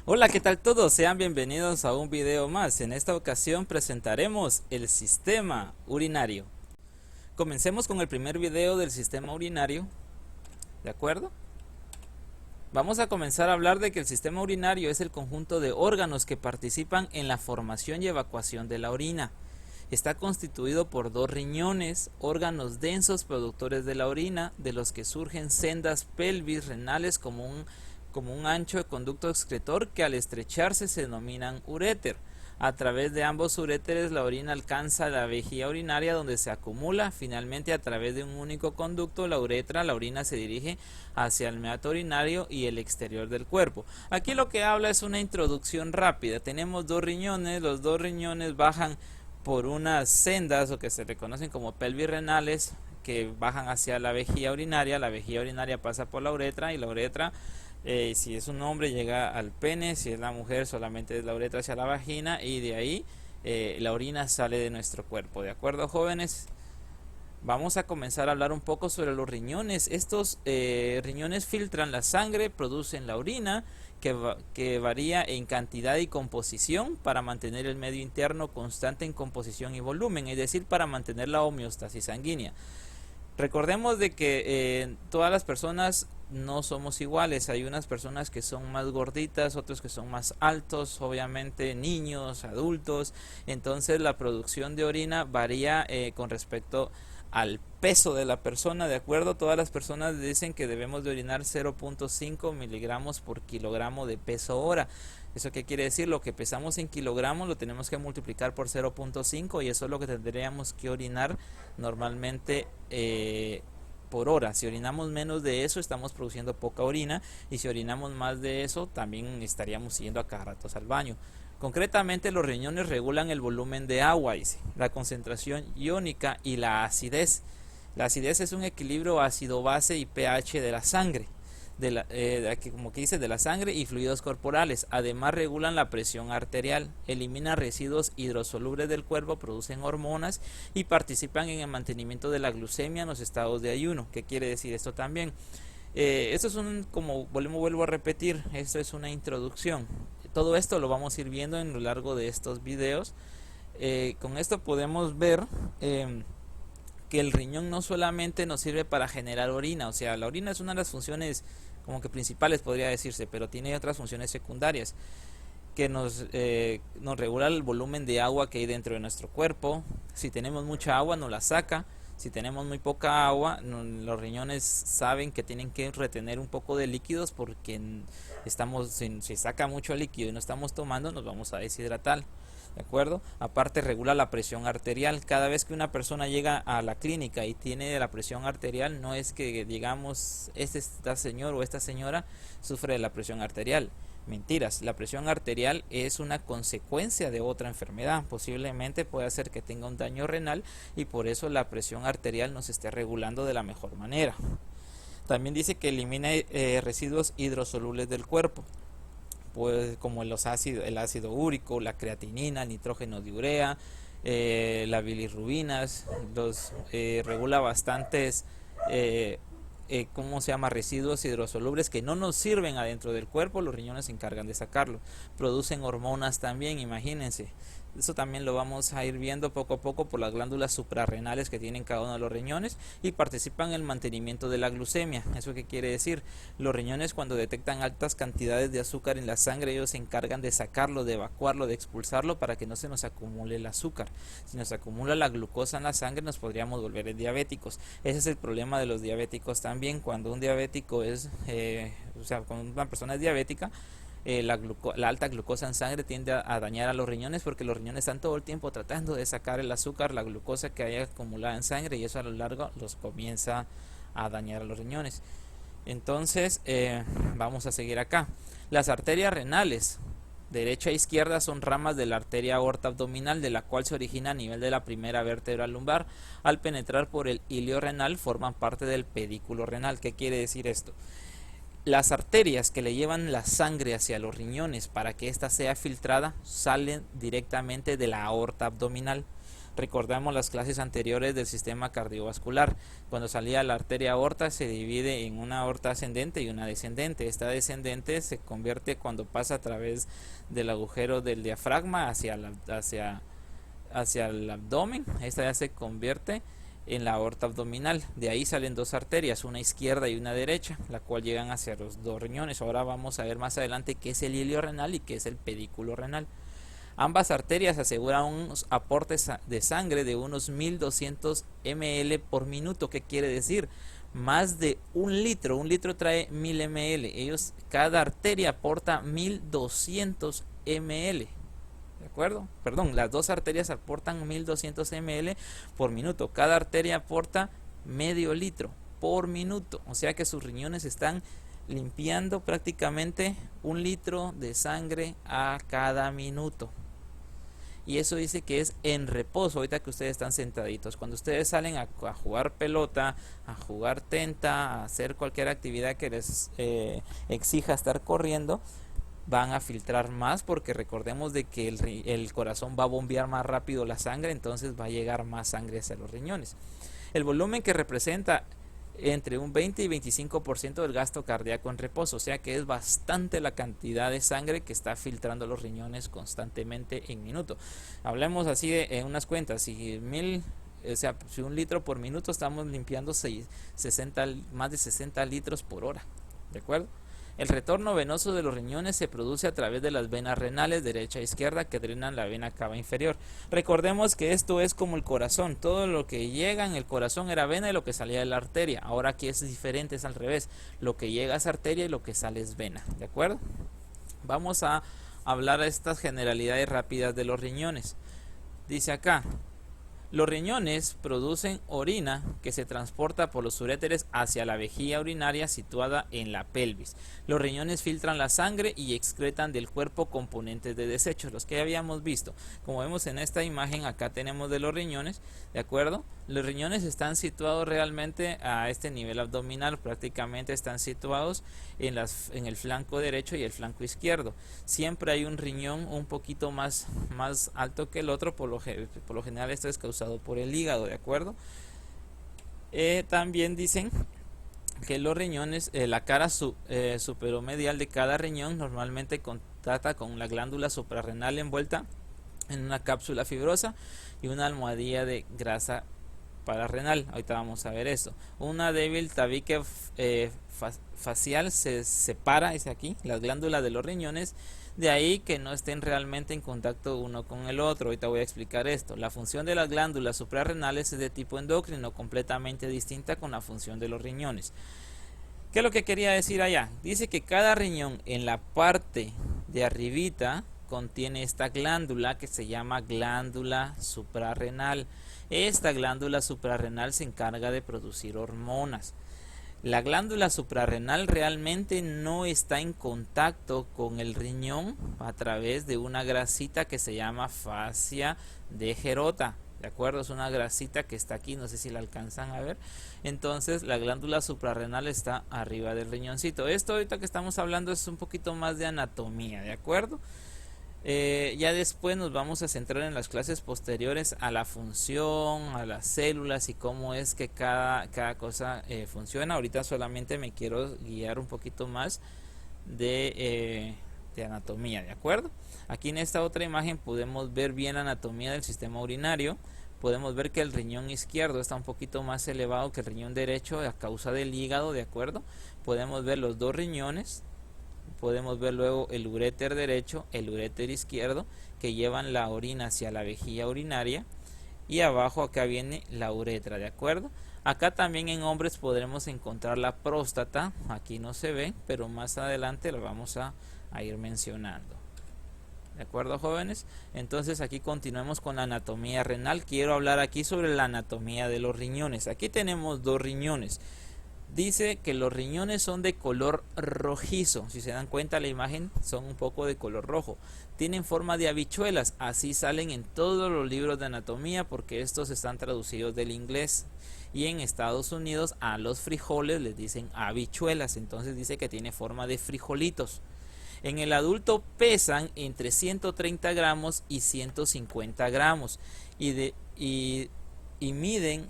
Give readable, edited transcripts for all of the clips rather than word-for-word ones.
Hola, ¿qué tal todos? Sean bienvenidos a un video más. En esta ocasión presentaremos el sistema urinario. Comencemos con el primer video del sistema urinario, ¿de acuerdo? Vamos a comenzar a hablar de que el sistema urinario es el conjunto de órganos que participan en la formación y evacuación de la orina. Está constituido por dos riñones, órganos densos productores de la orina, de los que surgen sendas pelvis renales como un ancho de conducto excretor que al estrecharse se denominan uréter. A través de ambos uréteres la orina alcanza la vejiga urinaria donde se acumula. Finalmente, a través de un único conducto, la uretra, la orina se dirige hacia el meato urinario y el exterior del cuerpo. Aquí lo que habla es una introducción rápida. Tenemos dos riñones, los dos riñones bajan por unas sendas o que se reconocen como pelvis renales que bajan hacia la vejiga urinaria pasa por la uretra y la uretra, si es un hombre, llega al pene, si es la mujer solamente es la uretra hacia la vagina y de ahí la orina sale de nuestro cuerpo. ¿De acuerdo, jóvenes? Vamos a comenzar a hablar un poco sobre los riñones. Estos riñones filtran la sangre, producen la orina que varía en cantidad y composición para mantener el medio interno constante en composición y volumen, es decir, para mantener la homeostasis sanguínea. Recordemos de que todas las personas no somos iguales. Hay unas personas que son más gorditas, otros que son más altos, obviamente niños, adultos. Entonces la producción de orina varía con respecto al peso de la persona. De acuerdo, todas las personas dicen que debemos de orinar 0.5 miligramos por kilogramo de peso hora. ¿Eso qué quiere decir? Lo que pesamos en kilogramos lo tenemos que multiplicar por 0.5 y eso es lo que tendríamos que orinar normalmente por hora. Si orinamos menos de eso, estamos produciendo poca orina, y si orinamos más de eso, también estaríamos yendo a cada rato al baño. Concretamente, los riñones regulan el volumen de agua, la concentración iónica y la acidez. La acidez es un equilibrio ácido-base y pH de la sangre. Como que dice, de la sangre y fluidos corporales. Además regulan la presión arterial, eliminan residuos hidrosolubles del cuerpo, producen hormonas y participan en el mantenimiento de la glucemia en los estados de ayuno. ¿Qué quiere decir esto también? Esto es como vuelvo a repetir, esto es una introducción. Todo esto lo vamos a ir viendo en lo largo de estos videos. Con esto podemos ver que el riñón no solamente nos sirve para generar orina, o sea, la orina es una de las funciones como que principales, podría decirse, pero tiene otras funciones secundarias que nos regula el volumen de agua que hay dentro de nuestro cuerpo. Si tenemos mucha agua nos la saca, si tenemos muy poca agua los riñones saben que tienen que retener un poco de líquidos porque si saca mucho líquido y no estamos tomando nos vamos a deshidratar. ¿De acuerdo? Aparte regula la presión arterial. Cada vez que una persona llega a la clínica y tiene la presión arterial, no es que digamos este señor o esta señora sufre de la presión arterial. Mentiras, la presión arterial es una consecuencia de otra enfermedad. Posiblemente puede hacer que tenga un daño renal y por eso la presión arterial no se esté regulando de la mejor manera. También dice que elimina residuos hidrosolubles del cuerpo, pues como el ácido úrico, la creatinina, el nitrógeno de urea, las bilirrubinas, regula bastantes residuos hidrosolubles que no nos sirven adentro del cuerpo. Los riñones se encargan de sacarlo. Producen hormonas también, imagínense. Eso también lo vamos a ir viendo poco a poco por las glándulas suprarrenales que tienen cada uno de los riñones y participan en el mantenimiento de la glucemia. ¿Eso qué quiere decir? Los riñones, cuando detectan altas cantidades de azúcar en la sangre, ellos se encargan de sacarlo, de evacuarlo, de expulsarlo para que no se nos acumule el azúcar. Si nos acumula la glucosa en la sangre nos podríamos volver diabéticos. Ese es el problema de los diabéticos también. Cuando un diabético cuando una persona es diabética, la alta glucosa en sangre tiende a dañar a los riñones porque los riñones están todo el tiempo tratando de sacar el azúcar, la glucosa que hay acumulada en sangre, y eso a lo largo los comienza a dañar a los riñones. Entonces vamos a seguir acá. Las arterias renales derecha e izquierda son ramas de la arteria aorta abdominal, de la cual se origina a nivel de la primera vértebra lumbar. Al penetrar por el ilio renal forman parte del pedículo renal. ¿Qué quiere decir esto? Las arterias que le llevan la sangre hacia los riñones para que ésta sea filtrada salen directamente de la aorta abdominal. Recordamos las clases anteriores del sistema cardiovascular. Cuando salía la arteria aorta se divide en una aorta ascendente y una descendente. Esta descendente se convierte cuando pasa a través del agujero del diafragma hacia el abdomen. Esta ya se convierte en la aorta abdominal. De ahí salen dos arterias, una izquierda y una derecha, la cual llegan hacia los dos riñones. Ahora vamos a ver más adelante qué es el hilio renal y qué es el pedículo renal. Ambas arterias aseguran unos aportes de sangre de unos 1200 ml por minuto. ¿Qué quiere decir? Más de un litro. Un litro trae 1000 ml. Cada arteria aporta 1200 ml. ¿De acuerdo? Perdón, las dos arterias aportan 1200 ml por minuto. Cada arteria aporta medio litro por minuto. O sea que sus riñones están limpiando prácticamente un litro de sangre a cada minuto. Y eso dice que es en reposo, ahorita que ustedes están sentaditos. Cuando ustedes salen a jugar pelota, a jugar tenta, a hacer cualquier actividad que les exija estar corriendo, van a filtrar más, porque recordemos de que el corazón va a bombear más rápido la sangre, entonces va a llegar más sangre hacia los riñones. El volumen que representa entre un 20 y 25% del gasto cardíaco en reposo, o sea que es bastante la cantidad de sangre que está filtrando los riñones constantemente en minuto. Hablemos así en unas cuentas, si un litro por minuto, estamos limpiando más de 60 litros por hora, ¿de acuerdo? El retorno venoso de los riñones se produce a través de las venas renales derecha e izquierda que drenan la vena cava inferior. Recordemos que esto es como el corazón. Todo lo que llega en el corazón era vena y lo que salía de la arteria. Ahora aquí es diferente, es al revés. Lo que llega es arteria y lo que sale es vena. ¿De acuerdo? Vamos a hablar de estas generalidades rápidas de los riñones. Dice acá: los riñones producen orina que se transporta por los uréteres hacia la vejiga urinaria situada en la pelvis. Los riñones filtran la sangre y excretan del cuerpo componentes de desechos, los que ya habíamos visto. Como vemos en esta imagen, acá tenemos de los riñones, ¿de acuerdo? Los riñones están situados realmente a este nivel abdominal, prácticamente están situados en el flanco derecho y el flanco izquierdo. Siempre hay un riñón un poquito más alto que el otro, por lo general esto es causado por el hígado, ¿de acuerdo? También dicen que los riñones, la cara superomedial de cada riñón normalmente contacta con la glándula suprarrenal envuelta en una cápsula fibrosa y una almohadilla de grasa pararrenal. Ahorita vamos a ver esto. Una débil tabique facial se separa, dice aquí, las glándulas de los riñones. De ahí que no estén realmente en contacto uno con el otro. Ahorita voy a explicar esto. La función de las glándulas suprarrenales es de tipo endocrino, completamente distinta con la función de los riñones. ¿Qué es lo que quería decir allá? Dice que cada riñón en la parte de arribita contiene esta glándula que se llama glándula suprarrenal. Esta glándula suprarrenal se encarga de producir hormonas. La glándula suprarrenal realmente no está en contacto con el riñón a través de una grasita que se llama fascia degerota. ¿De acuerdo? Es una grasita que está aquí, no sé si la alcanzan a ver. Entonces la glándula suprarrenal está arriba del riñoncito. Esto ahorita que estamos hablando es un poquito más de anatomía, ¿de acuerdo? Ya después nos vamos a centrar en las clases posteriores a la función, a las células y cómo es que cada cosa funciona. Ahorita solamente me quiero guiar un poquito más de anatomía, ¿de acuerdo? Aquí en esta otra imagen podemos ver bien la anatomía del sistema urinario. Podemos ver que el riñón izquierdo está un poquito más elevado que el riñón derecho a causa del hígado, ¿de acuerdo? Podemos ver los dos riñones. Podemos ver luego el uréter derecho, el uréter izquierdo, que llevan la orina hacia la vejiga urinaria, y abajo acá viene la uretra, ¿de acuerdo? Acá también en hombres podremos encontrar la próstata. Aquí no se ve, pero más adelante lo vamos a ir mencionando. ¿De acuerdo, jóvenes? Entonces aquí continuamos con la anatomía renal. Quiero hablar aquí sobre la anatomía de los riñones. Aquí tenemos dos riñones. Dice que los riñones son de color rojizo. Si se dan cuenta, la imagen son un poco de color rojo. Tienen forma de habichuelas. Así salen en todos los libros de anatomía, porque estos están traducidos del inglés. Y en Estados Unidos a los frijoles les dicen habichuelas. Entonces dice que tiene forma de frijolitos. En el adulto pesan entre 130 gramos y 150 gramos y miden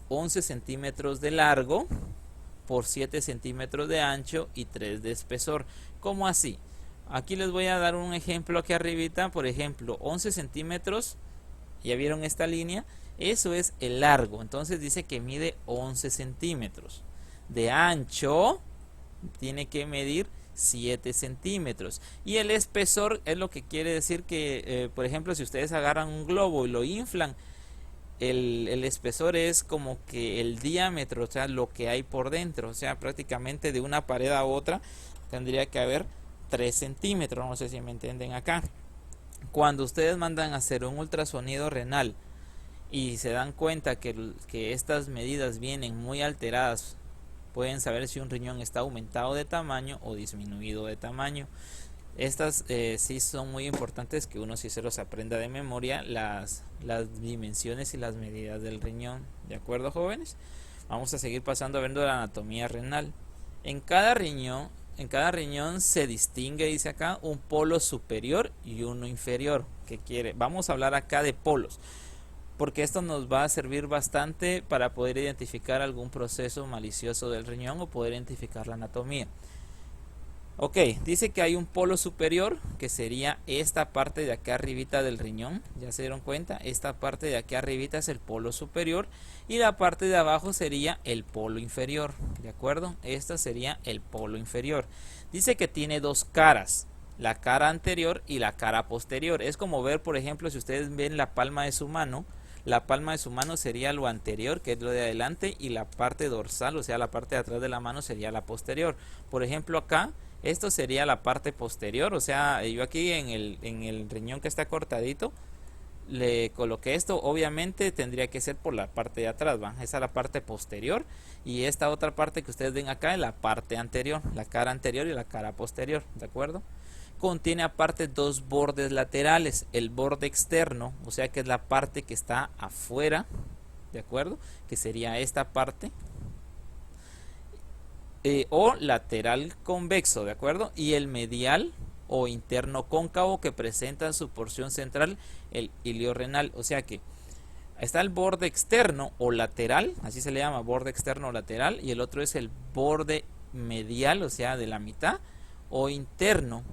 11 centímetros de largo por 7 centímetros de ancho y 3 de espesor. ¿Cómo así? Aquí les voy a dar un ejemplo aquí arribita. Por ejemplo, 11 centímetros, ya vieron esta línea, eso es el largo. Entonces dice que mide 11 centímetros. De ancho tiene que medir 7 centímetros. Y el espesor es lo que quiere decir que, por ejemplo, si ustedes agarran un globo y lo inflan, el espesor es como que el diámetro, o sea, lo que hay por dentro. O sea, prácticamente de una pared a otra tendría que haber 3 centímetros. No sé si me entienden acá. Cuando ustedes mandan a hacer un ultrasonido renal y se dan cuenta que estas medidas vienen muy alteradas, pueden saber si un riñón está aumentado de tamaño o disminuido de tamaño. Estas sí son muy importantes que uno sí se los aprenda de memoria, las dimensiones y las medidas del riñón. ¿De acuerdo, jóvenes? Vamos a seguir pasando viendo la anatomía renal. En cada riñón se distingue, dice acá, un polo superior y uno inferior. ¿Qué quiere? Vamos a hablar acá de polos, porque esto nos va a servir bastante para poder identificar algún proceso malicioso del riñón o poder identificar la anatomía. Ok, dice que hay un polo superior, que sería esta parte de acá arribita del riñón. Ya se dieron cuenta, esta parte de aquí arribita es el polo superior y la parte de abajo sería el polo inferior. ¿De acuerdo? Esta sería el polo inferior. Dice que tiene dos caras, la cara anterior y la cara posterior. Es como ver, por ejemplo, si ustedes ven la palma de su mano, la palma de su mano sería lo anterior, que es lo de adelante, y la parte dorsal, o sea, la parte de atrás de la mano sería la posterior. Por ejemplo, acá, esto sería la parte posterior, o sea, yo aquí en el riñón que está cortadito, le coloqué esto. Obviamente tendría que ser por la parte de atrás, ¿va? Esa es la parte posterior, y esta otra parte que ustedes ven acá es la parte anterior, la cara anterior y la cara posterior, ¿de acuerdo? Contiene aparte dos bordes laterales, el borde externo, o sea que es la parte que está afuera, ¿de acuerdo? Que sería esta parte, o lateral convexo, ¿de acuerdo? Y el medial o interno cóncavo, que presenta en su porción central el ilio renal. O sea que está el borde externo o lateral, así se le llama, borde externo o lateral, y el otro es el borde medial, o sea, de la mitad, o interno,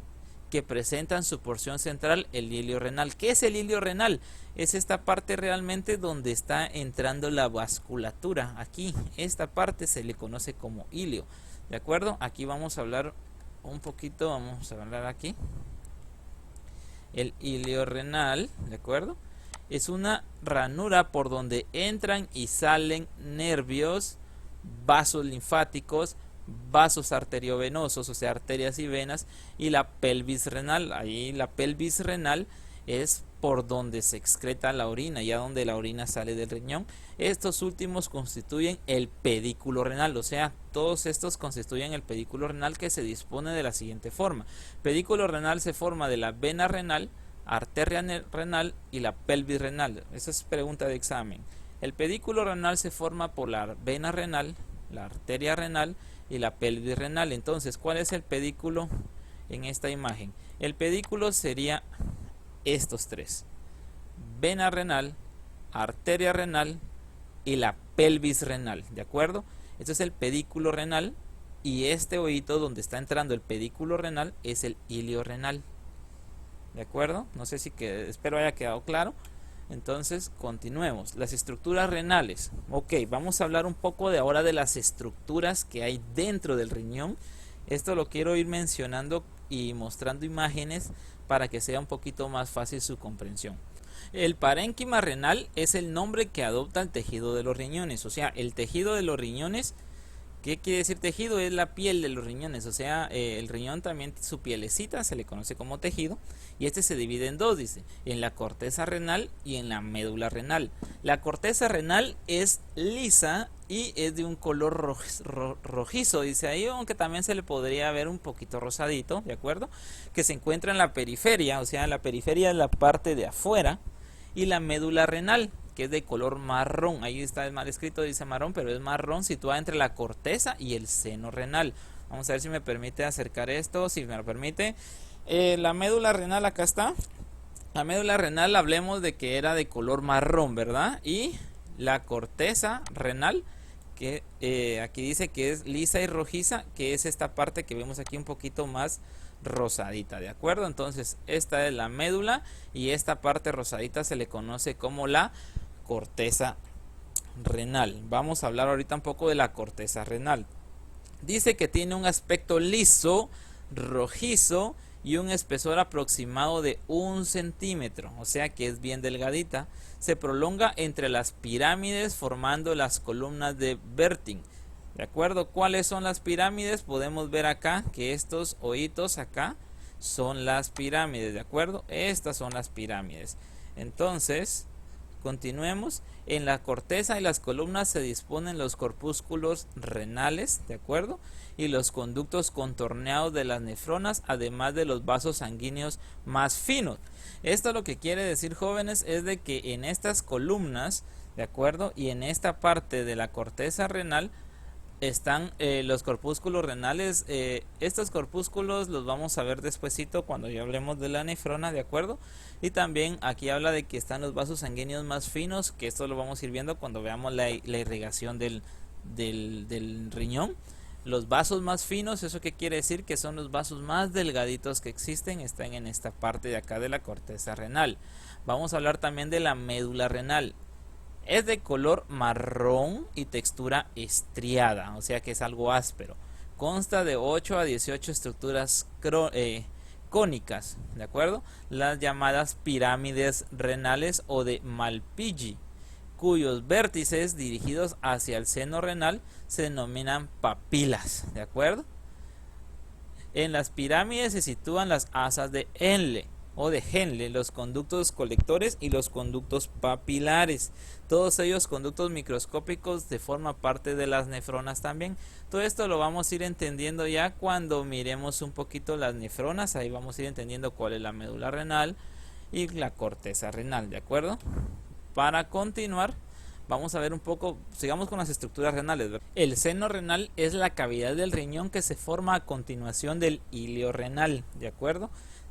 que presenta en su porción central el ilio renal. ¿Qué es el ilio renal? Es esta parte realmente donde está entrando la vasculatura. Aquí, esta parte se le conoce como ilio. ¿De acuerdo? Aquí vamos a hablar un poquito, vamos a hablar aquí. El ilio renal, ¿de acuerdo? Es una ranura por donde entran y salen nervios, vasos linfáticos, vasos arteriovenosos, o sea, arterias y venas, y la pelvis renal. Ahí la pelvis renal es por donde se excreta la orina, ya donde la orina sale del riñón. Estos últimos constituyen el pedículo renal, o sea, todos estos constituyen el pedículo renal, que se dispone de la siguiente forma. Pedículo renal se forma de la vena renal, arteria renal y la pelvis renal. Esa es pregunta de examen. El pedículo renal se forma por la vena renal, la arteria renal y la pelvis renal. Entonces, ¿cuál es el pedículo en esta imagen? El pedículo sería estos tres: vena renal, arteria renal y la pelvis renal, ¿de acuerdo? Esto es el pedículo renal, y este hoyito donde está entrando el pedículo renal es el ilio renal, ¿de acuerdo? No sé si espero haya quedado claro. Entonces continuemos. Las estructuras renales. Ok, vamos a hablar un poco de ahora de las estructuras que hay dentro del riñón. Esto lo quiero ir mencionando y mostrando imágenes para que sea un poquito más fácil su comprensión. El parénquima renal es el nombre que adopta el tejido de los riñones. O sea, el tejido de los riñones, ¿qué quiere decir tejido? Es la piel de los riñones, o sea, el riñón también, su pielecita se le conoce como tejido, y este se divide en dos, dice, en la corteza renal y en la médula renal. La corteza renal es lisa y es de un color rojizo, dice ahí, aunque también se le podría ver un poquito rosadito, ¿de acuerdo? Que se encuentra en la periferia, o sea, la periferia es la parte de afuera, y la médula renal, que es de color marrón. Ahí está mal escrito, dice marrón, pero es marrón, situada entre la corteza y el seno renal. Vamos a ver si me permite acercar esto, si me lo permite. La médula renal acá está. La médula renal, hablemos de que era de color marrón, ¿verdad? Y la corteza renal, que aquí dice que es lisa y rojiza, que es esta parte que vemos aquí un poquito más rosadita, ¿de acuerdo? Entonces esta es la médula y esta parte rosadita se le conoce como la corteza renal. Vamos a hablar ahorita un poco de la corteza renal. Dice que tiene un aspecto liso, rojizo y un espesor aproximado de 1 centímetro, o sea que es bien delgadita. Se prolonga entre las pirámides formando las columnas de Bertin. ¿De acuerdo? ¿Cuáles son las pirámides? Podemos ver acá que estos hoyitos acá son las pirámides, ¿de acuerdo? Estas son las pirámides. Entonces, continuemos. En la corteza y las columnas se disponen los corpúsculos renales, ¿de acuerdo? Y los conductos contorneados de las nefronas, además de los vasos sanguíneos más finos. Esto lo que quiere decir, jóvenes, es de que en estas columnas, ¿de acuerdo? Y en esta parte de la corteza renal están los corpúsculos renales. Estos corpúsculos los vamos a ver despuesito cuando ya hablemos de la nefrona, ¿de acuerdo? Y también aquí habla de que están los vasos sanguíneos más finos, que esto lo vamos a ir viendo cuando veamos la irrigación del riñón. Los vasos más finos, ¿eso qué quiere decir? Que son los vasos más delgaditos que existen, están en esta parte de acá de la corteza renal. Vamos a hablar también de la médula renal. Es de color marrón y textura estriada, o sea que es algo áspero. Consta de 8 a 18 estructuras cónicas, ¿de acuerdo? Las llamadas pirámides renales o de Malpighi, cuyos vértices dirigidos hacia el seno renal se denominan papilas, ¿de acuerdo? En las pirámides se sitúan las asas de Henle o de Henle, los conductos colectores y los conductos papilares. Todos ellos conductos microscópicos de forma parte de las nefronas también. Todo esto lo vamos a ir entendiendo ya cuando miremos un poquito las nefronas. Ahí vamos a ir entendiendo cuál es la médula renal y la corteza renal, ¿de acuerdo? Para continuar, vamos a ver un poco, sigamos con las estructuras renales, ¿verdad? El seno renal es la cavidad del riñón que se forma a continuación del hilio renal, ¿de acuerdo?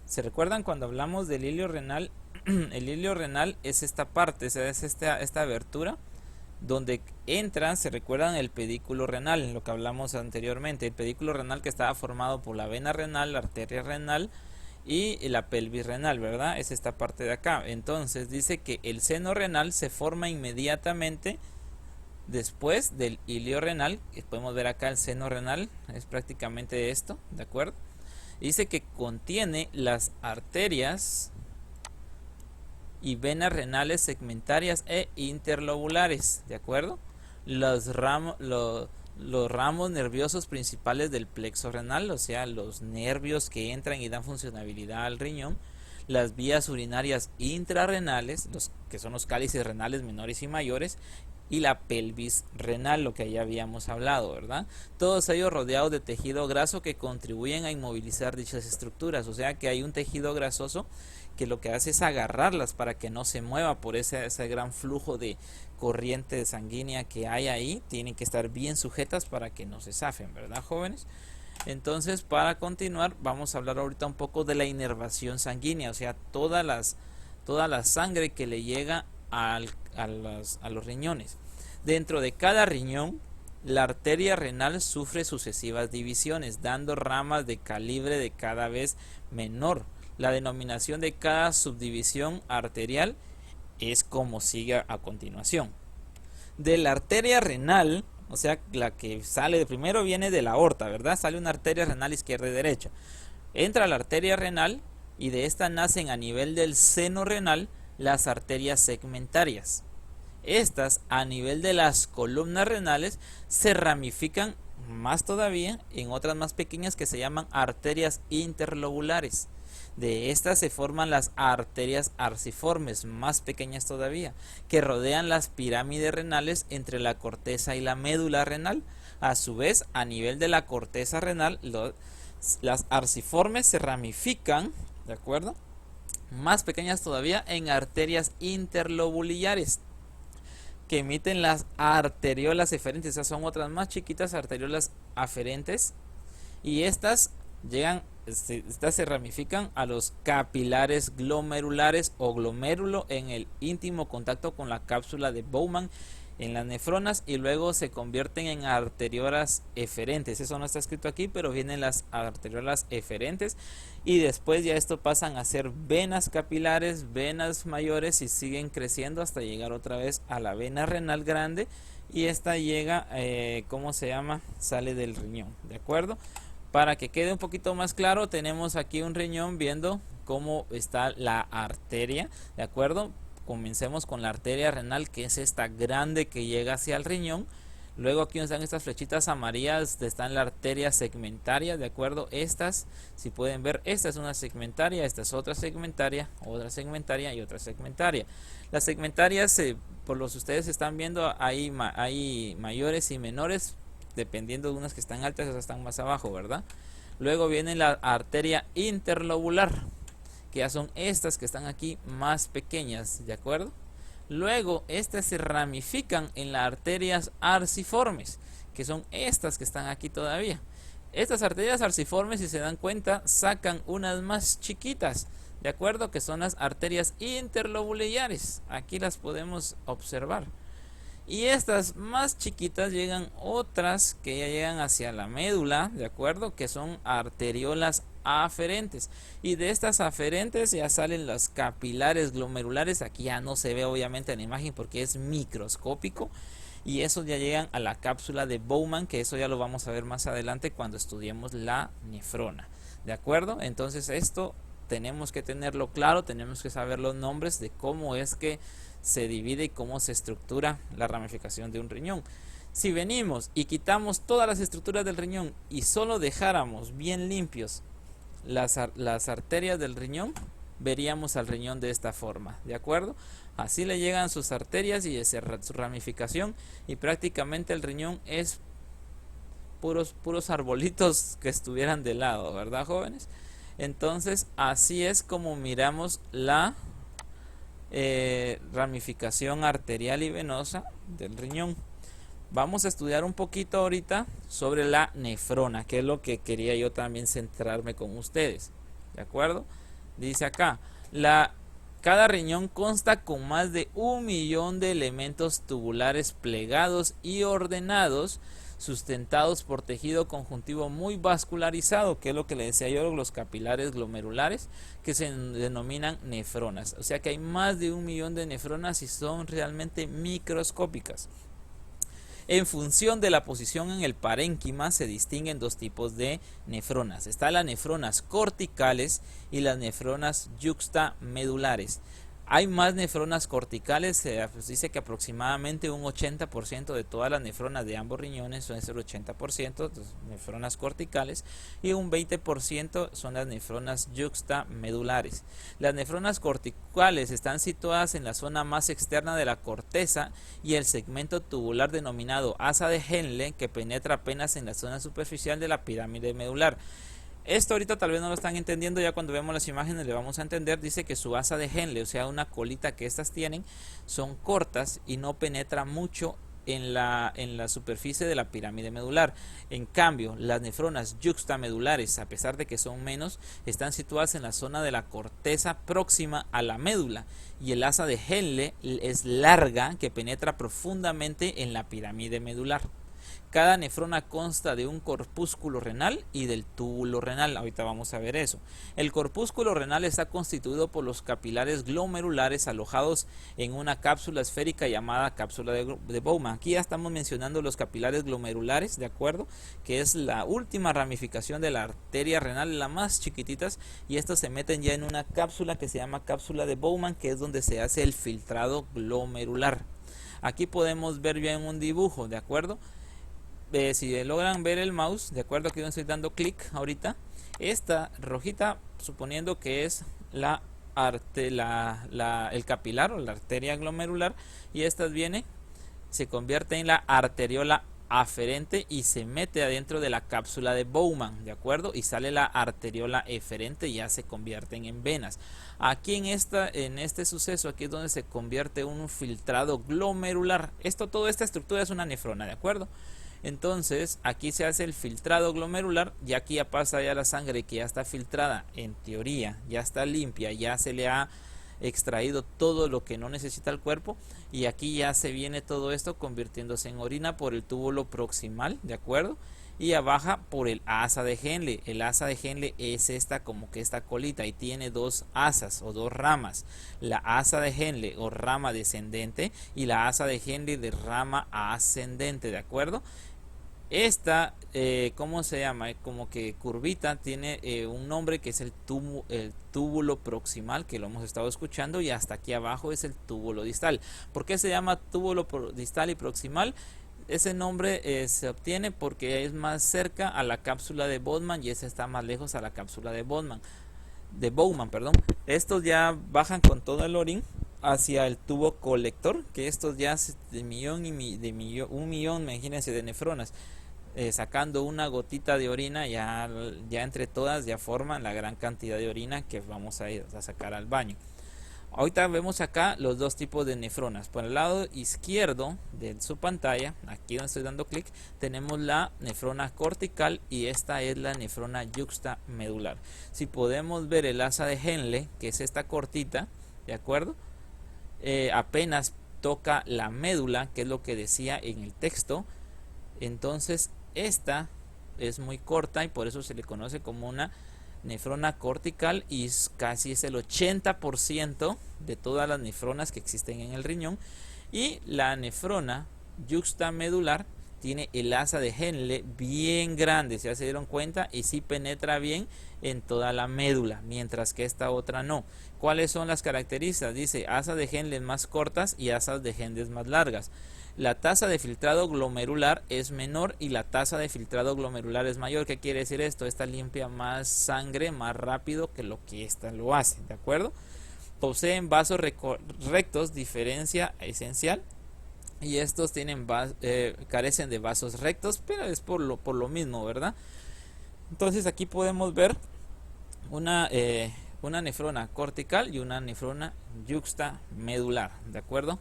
¿Se recuerdan cuando hablamos del hilio renal? El hilio renal es esta parte, es esta abertura donde entran, se recuerdan, el pedículo renal, lo que hablamos anteriormente, el pedículo renal que estaba formado por la vena renal, la arteria renal y la pelvis renal, ¿verdad? Es esta parte de acá. Entonces dice que el seno renal se forma inmediatamente después del hilio renal. Podemos ver acá el seno renal, es prácticamente esto, ¿de acuerdo? Dice que contiene las arterias y venas renales segmentarias e interlobulares, ¿de acuerdo? Los ramos nerviosos principales del plexo renal, o sea, los nervios que entran y dan funcionabilidad al riñón, las vías urinarias intrarrenales, los que son los cálices renales menores y mayores, y la pelvis renal, lo que ya habíamos hablado, ¿verdad? Todos ellos rodeados de tejido graso que contribuyen a inmovilizar dichas estructuras, o sea que hay un tejido grasoso que lo que hace es agarrarlas para que no se mueva por ese gran flujo de corriente sanguínea que hay ahí. Tienen que estar bien sujetas para que no se zafen, ¿verdad, jóvenes? Entonces, para continuar, vamos a hablar ahorita un poco de la inervación sanguínea, o sea, toda la sangre que le llega a los riñones. Dentro de cada riñón, la arteria renal sufre sucesivas divisiones, dando ramas de calibre de cada vez menor. La denominación de cada subdivisión arterial es como sigue a continuación. De la arteria renal, o sea, la que sale de primero viene de la aorta, ¿verdad? Sale una arteria renal izquierda y derecha. Entra la arteria renal y de esta nacen a nivel del seno renal las arterias segmentarias. Estas, a nivel de las columnas renales, se ramifican más todavía en otras más pequeñas que se llaman arterias interlobulares. De estas se forman las arterias arciformes, más pequeñas todavía, que rodean las pirámides renales entre la corteza y la médula renal. A su vez, a nivel de la corteza renal, las arciformes se ramifican, ¿de acuerdo?, más pequeñas todavía, en arterias interlobulares que emiten las arteriolas eferentes. Esas son otras más chiquitas arteriolas aferentes y estas se ramifican a los capilares glomerulares o glomérulo en el íntimo contacto con la cápsula de Bowman en las nefronas, y luego se convierten en arteriolas eferentes. Eso no está escrito aquí, pero vienen las arteriolas eferentes, y después ya esto pasan a ser venas capilares, venas mayores, y siguen creciendo hasta llegar otra vez a la vena renal grande, y esta llega, ¿cómo se llama? Sale del riñón, ¿de acuerdo? Para que quede un poquito más claro, tenemos aquí un riñón viendo cómo está la arteria, ¿de acuerdo? Comencemos con la arteria renal, que es esta grande que llega hacia el riñón. Luego aquí donde están estas flechitas amarillas, está la arteria segmentaria, ¿de acuerdo? Estas, si pueden ver, esta es una segmentaria, esta es otra segmentaria y otra segmentaria. Las segmentarias, por los que ustedes están viendo, hay mayores y menores, dependiendo de unas que están altas y otras están más abajo, ¿verdad? Luego viene la arteria interlobular, que ya son estas que están aquí más pequeñas, ¿de acuerdo? Luego estas se ramifican en las arterias arciformes, que son estas que están aquí todavía. Estas arterias arciformes, si se dan cuenta, sacan unas más chiquitas, ¿de acuerdo? Que son las arterias interlobulares. Aquí las podemos observar. Y estas más chiquitas llegan otras que ya llegan hacia la médula, ¿de acuerdo? Que son arteriolas aferentes. Y de estas aferentes ya salen los capilares glomerulares. Aquí ya no se ve obviamente en la imagen porque es microscópico. Y esos ya llegan a la cápsula de Bowman, que eso ya lo vamos a ver más adelante cuando estudiemos la nefrona, ¿de acuerdo? Entonces esto tenemos que tenerlo claro, tenemos que saber los nombres de cómo es que se divide y cómo se estructura la ramificación de un riñón. Si venimos y quitamos todas las estructuras del riñón y solo dejáramos bien limpios las arterias del riñón, veríamos al riñón de esta forma, ¿de acuerdo? Así le llegan sus arterias y su ramificación, y prácticamente el riñón es puros arbolitos que estuvieran de lado, ¿verdad, jóvenes? Entonces así es como miramos la ramificación arterial y venosa del riñón. Vamos a estudiar un poquito ahorita sobre la nefrona, que es lo que quería yo también centrarme con ustedes, ¿de acuerdo? Dice acá, cada riñón consta con más de 1 millón de elementos tubulares plegados y ordenados, sustentados por tejido conjuntivo muy vascularizado, que es lo que le decía yo, los capilares glomerulares, que se denominan nefronas. O sea que hay más de 1 millón de nefronas y son realmente microscópicas. En función de la posición en el parénquima se distinguen dos tipos de nefronas. Están las nefronas corticales y las nefronas yuxtamedulares. Hay más nefronas corticales, se dice que aproximadamente un 80% de todas las nefronas de ambos riñones son el 80% de nefronas corticales, y un 20% son las nefronas yuxtamedulares. Las nefronas corticales están situadas en la zona más externa de la corteza y el segmento tubular denominado asa de Henle, que penetra apenas en la zona superficial de la pirámide medular. Esto ahorita tal vez no lo están entendiendo, ya cuando vemos las imágenes le vamos a entender. Dice que su asa de Henle, o sea una colita que estas tienen, son cortas y no penetra mucho en la superficie de la pirámide medular. En cambio, las nefronas yuxtamedulares, a pesar de que son menos, están situadas en la zona de la corteza próxima a la médula, y el asa de Henle es larga, que penetra profundamente en la pirámide medular. Cada nefrona consta de un corpúsculo renal y del túbulo renal. Ahorita vamos a ver eso. El corpúsculo renal está constituido por los capilares glomerulares alojados en una cápsula esférica llamada cápsula de Bowman. Aquí ya estamos mencionando los capilares glomerulares, ¿de acuerdo? Que es la última ramificación de la arteria renal, la más chiquititas, y estos se meten ya en una cápsula que se llama cápsula de Bowman, que es donde se hace el filtrado glomerular. Aquí podemos ver bien un dibujo, ¿de acuerdo? Si logran ver el mouse, de acuerdo, aquí donde estoy dando clic ahorita, esta rojita, suponiendo que es el capilar o la arteria glomerular, y esta se convierte en la arteriola aferente y se mete adentro de la cápsula de Bowman, de acuerdo, y sale la arteriola eferente y ya se convierten en venas. Aquí en este suceso, aquí es donde se convierte un filtrado glomerular. Toda esta estructura es una nefrona, de acuerdo. Entonces aquí se hace el filtrado glomerular y aquí ya pasa ya la sangre que ya está filtrada, en teoría ya está limpia, ya se le ha extraído todo lo que no necesita el cuerpo, y aquí ya se viene todo esto convirtiéndose en orina por el túbulo proximal, ¿de acuerdo? Y ya baja por el asa de Henle. El asa de Henle es esta, como que esta colita, y tiene dos asas o dos ramas: la asa de Henle o rama descendente y la asa de Henle de rama ascendente, ¿de acuerdo? Esta, ¿cómo se llama? Como que curvita, tiene un nombre que es el túbulo proximal, que lo hemos estado escuchando, y hasta aquí abajo es el túbulo distal. ¿Por qué se llama túbulo distal y proximal? Ese nombre se obtiene porque es más cerca a la cápsula de Bowman y ese está más lejos a la cápsula de Bowman, perdón. Estos ya bajan con todo el orín hacia el tubo colector, que estos ya de un millón, imagínense, de nefronas, sacando una gotita de orina, ya entre todas ya forman la gran cantidad de orina que vamos a ir a sacar al baño. Ahorita vemos acá los dos tipos de nefronas. Por el lado izquierdo de su pantalla, aquí donde estoy dando clic, tenemos la nefrona cortical y esta es la nefrona yuxtamedular. Si podemos ver el asa de Henle, que es esta cortita, ¿de acuerdo? Apenas toca la médula, que es lo que decía en el texto. Entonces esta es muy corta y por eso se le conoce como una nefrona cortical, y casi es el 80% de todas las nefronas que existen en el riñón. Y la nefrona yuxtamedular tiene el asa de Henle bien grande, si ya se dieron cuenta, y sí penetra bien en toda la médula, mientras que esta otra no. ¿Cuáles son las características? Dice asas de Henle más cortas y asas de Henle más largas. La tasa de filtrado glomerular es menor y la tasa de filtrado glomerular es mayor. ¿Qué quiere decir esto? Esta limpia más sangre más rápido que lo que esta lo hace, ¿de acuerdo? Poseen vasos rectos, diferencia esencial, y estos tienen carecen de vasos rectos, pero es por lo mismo, ¿verdad? Entonces aquí podemos ver una nefrona cortical y una nefrona yuxtamedular, ¿de acuerdo?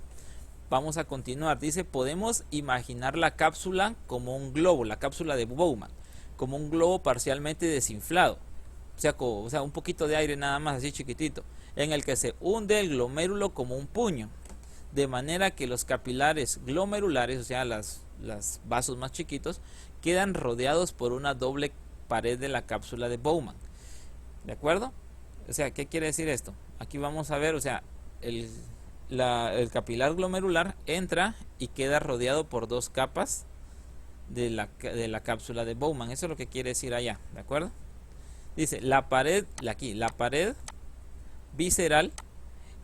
Vamos a continuar. Dice, podemos imaginar la cápsula como un globo, la cápsula de Bowman, como un globo parcialmente desinflado, o sea, un poquito de aire nada más, así chiquitito, en el que se hunde el glomérulo como un puño, de manera que los capilares glomerulares, o sea, los vasos más chiquitos, quedan rodeados por una doble pared de la cápsula de Bowman, ¿de acuerdo? O sea, ¿qué quiere decir esto? Aquí vamos a ver, o sea, el capilar glomerular entra y queda rodeado por dos capas de la cápsula de Bowman. Eso es lo que quiere decir allá, ¿de acuerdo? Dice, la pared visceral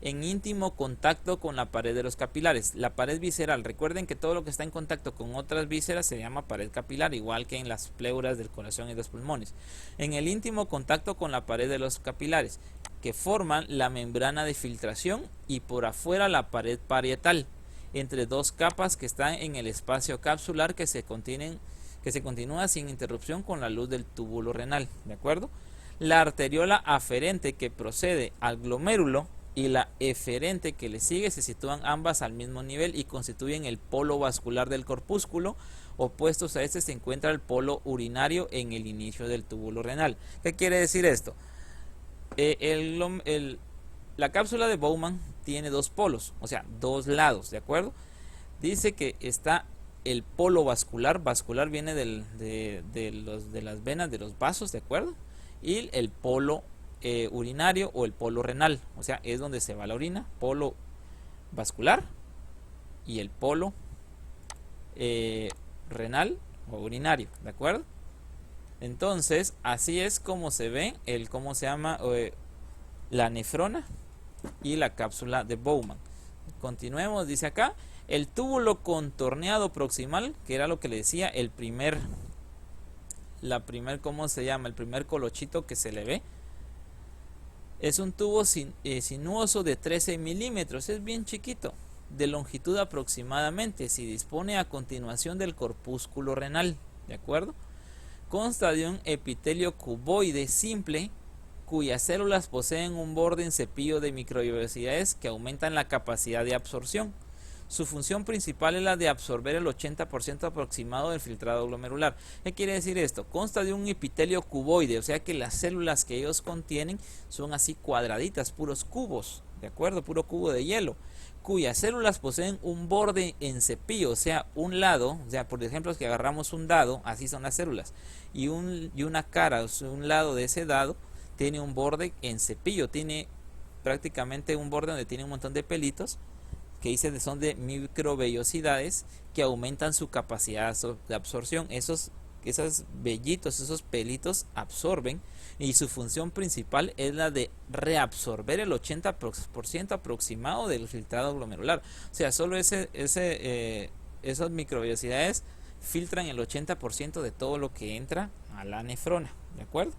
en íntimo contacto con la pared de los capilares. La pared visceral, recuerden que todo lo que está en contacto con otras vísceras se llama pared capilar, igual que en las pleuras del corazón y los pulmones. En el íntimo contacto con la pared de los capilares, que forman la membrana de filtración, y por afuera la pared parietal, entre dos capas que están en el espacio capsular que se continúa sin interrupción con la luz del túbulo renal, ¿de acuerdo? La arteriola aferente que procede al glomérulo y la eferente que le sigue se sitúan ambas al mismo nivel y constituyen el polo vascular del corpúsculo. Opuestos a este se encuentra el polo urinario en el inicio del túbulo renal. ¿Qué quiere decir esto? La cápsula de Bowman tiene dos polos, o sea, dos lados, ¿de acuerdo? Dice que está el polo vascular viene de las venas de los vasos, ¿de acuerdo? Y el polo urinario o el polo renal, o sea, es donde se va la orina, polo vascular, y el polo renal o urinario, ¿de acuerdo? Entonces, así es como se ve la nefrona y la cápsula de Bowman. Continuemos, dice acá, el túbulo contorneado proximal, que era lo que le decía, el primer colochito que se le ve, es un tubo sinuoso de 13 milímetros, es bien chiquito, de longitud aproximadamente, se dispone a continuación del corpúsculo renal, ¿de acuerdo? Consta de un epitelio cuboide simple, cuyas células poseen un borde en cepillo de microvellosidades que aumentan la capacidad de absorción. Su función principal es la de absorber el 80% aproximado del filtrado glomerular. ¿Qué quiere decir esto? Consta de un epitelio cuboide, o sea que las células que ellos contienen son así cuadraditas, puros cubos, ¿de acuerdo? Puro cubo de hielo, cuyas células poseen un borde en cepillo, o sea, un lado, o sea, por ejemplo, si agarramos un dado, así son las células, y una cara, o sea, un lado de ese dado tiene un borde en cepillo, tiene prácticamente un borde donde tiene un montón de pelitos que dice son de microvellosidades que aumentan su capacidad de absorción. Esos vellitos, esos pelitos absorben y su función principal es la de reabsorber el 80% aproximado del filtrado glomerular. O sea, solo esas microvellosidades filtran el 80% de todo lo que entra a la nefrona, ¿de acuerdo?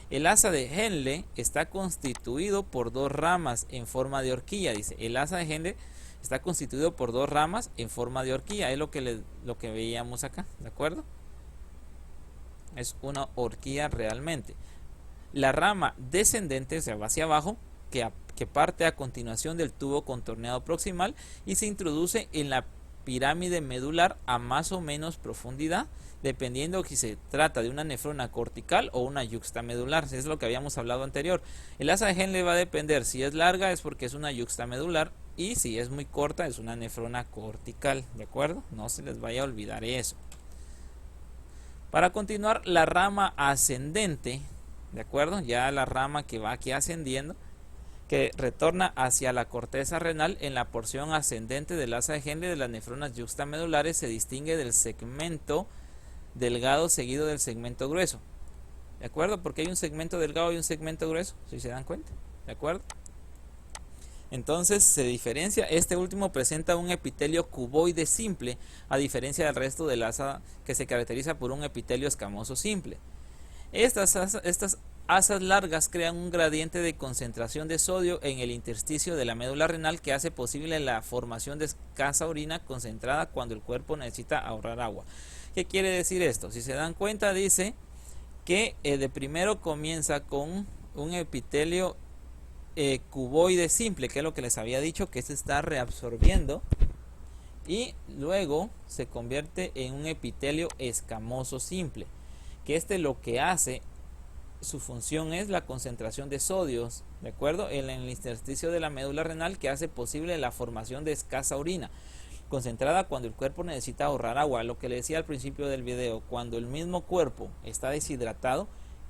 El asa de Henle está constituido por dos ramas en forma de horquilla. Dice, el asa de Henle está constituido por dos ramas en forma de horquilla. Es lo que veíamos acá, ¿de acuerdo? Es una horquilla realmente. La rama descendente, o sea, va hacia abajo, que parte a continuación del tubo contorneado proximal y se introduce en la pirámide medular a más o menos profundidad, dependiendo si se trata de una nefrona cortical o una yuxtamedular. Es lo que habíamos hablado anterior. El asa de Henle va a depender, si es larga es porque es una yuxtamedular y si es muy corta es una nefrona cortical, ¿de acuerdo? No se les vaya a olvidar eso. Para continuar, la rama ascendente, ¿de acuerdo? Ya la rama que va aquí ascendiendo, que retorna hacia la corteza renal en la porción ascendente del asa de Henle de las nefronas yuxtamedulares, se distingue del segmento delgado seguido del segmento grueso, ¿de acuerdo? Porque hay un segmento delgado y un segmento grueso, si se dan cuenta, ¿de acuerdo? Entonces se diferencia, este último presenta un epitelio cuboide simple, a diferencia del resto del asa que se caracteriza por un epitelio escamoso simple. Estas asas largas crean un gradiente de concentración de sodio en el intersticio de la médula renal que hace posible la formación de escasa orina concentrada cuando el cuerpo necesita ahorrar agua. ¿Qué quiere decir esto? Si se dan cuenta, dice que de primero comienza con un epitelio cuboide simple, que es lo que les había dicho, que se está reabsorbiendo, y luego se convierte en un epitelio escamoso simple, que lo que hace, su función es la concentración de sodios, ¿de acuerdo? En el intersticio de la médula renal, que hace posible la formación de escasa orina concentrada cuando el cuerpo necesita ahorrar agua. Lo que le decía al principio del video, cuando el mismo cuerpo está deshidratado,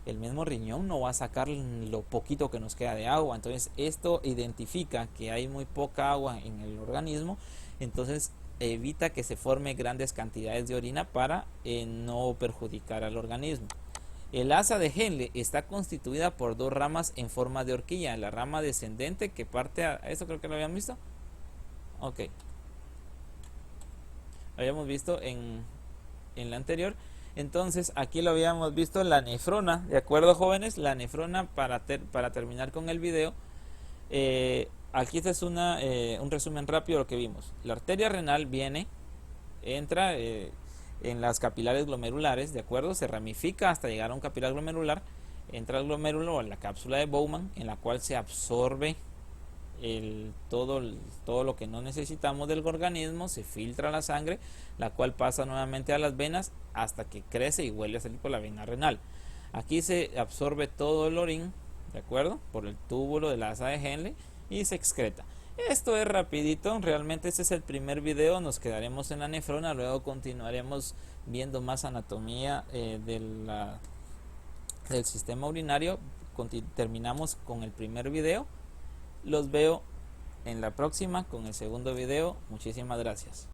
el mismo riñón no va a sacar lo poquito que nos queda de agua. Entonces esto identifica que hay muy poca agua en el organismo, entonces evita que se forme grandes cantidades de orina para no perjudicar al organismo. El asa de Henle está constituida por dos ramas en forma de horquilla. La rama descendente que parte a... ¿Esto creo que lo habían visto? Ok. Lo habíamos visto en la anterior. Entonces aquí lo habíamos visto la nefrona, ¿de acuerdo, jóvenes? La nefrona, para terminar con el video, aquí este es un resumen rápido de lo que vimos. La arteria renal entra en las capilares glomerulares, ¿de acuerdo? Se ramifica hasta llegar a un capilar glomerular, entra al glomérulo, a la cápsula de Bowman, en la cual se absorbe todo lo que no necesitamos del organismo, se filtra la sangre, la cual pasa nuevamente a las venas hasta que crece y vuelve a salir por la vena renal. Aquí se absorbe todo el orín, ¿de acuerdo? Por el túbulo de la asa de Henle y se excreta. Esto es rapidito, realmente este es el primer video, nos quedaremos en la nefrona, luego continuaremos viendo más anatomía del sistema urinario. Terminamos con el primer video. Los veo en la próxima con el segundo video. Muchísimas gracias.